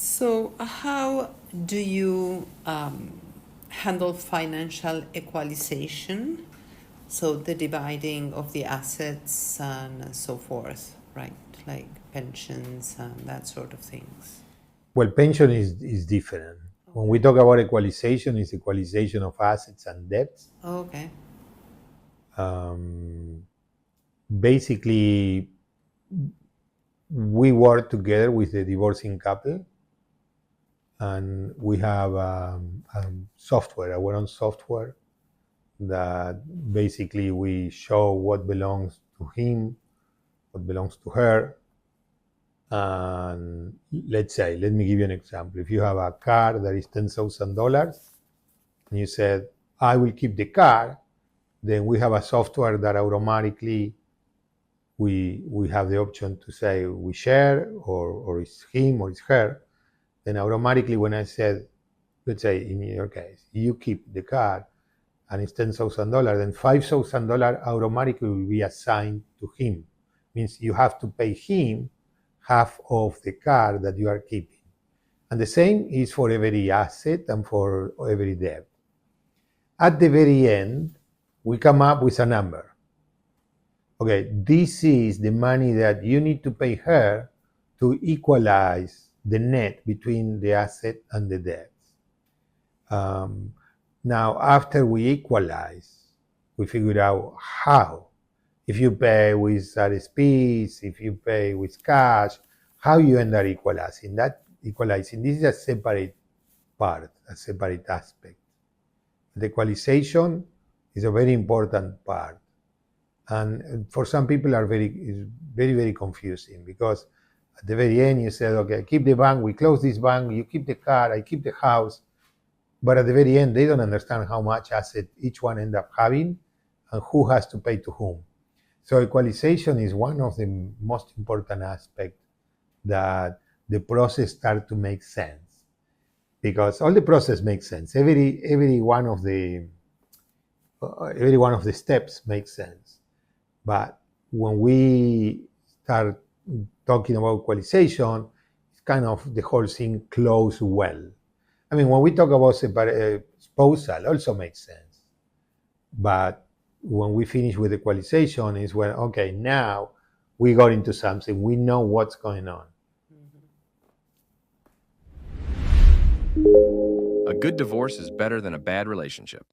So, how do you handle financial equalization? So, the dividing of the assets and so forth, right? Like pensions and that sort of things. Well, pension is different. When we talk about equalization, it's equalization of assets and debts. Okay. Um, Basically, we work together with the divorcing couple, and we have software, our own software, that basically we show what belongs to him, what belongs to her. And let's say, let me give you an example. If you have a car that is $10,000, and you said, I will keep the car, then we have a software that automatically we have the option to say we share, or it's him or it's her. Then automatically when I said, let's say in your case, you keep the car and it's $10,000, then $5,000 automatically will be assigned to him. Means you have to pay him half of the car that you are keeping. And the same is for every asset and for every debt. At the very end, we come up with a number. Okay, this is the money that you need to pay her to equalize the net between the asset and the debts. Now, after we equalize, we figure out how. If you pay with RSPs, if you pay with cash, how you end up equalizing. This is a separate part, a separate aspect. The equalization is a very important part. And for some people it's very confusing, because at the very end you said, okay, keep the bank, we close this bank, you keep the car, I keep the house. But at the very end, they don't understand how much asset each one end up having and who has to pay to whom. So equalization is one of the most important aspects that the process start to make sense, because all the process makes sense. Every one of the steps makes sense. But when we start talking about equalization, it's kind of the whole thing close well. I mean, when we talk about spousal, also makes sense. But when we finish with equalization, is when, okay, now we got into something, we know what's going on. A good divorce is better than a bad relationship.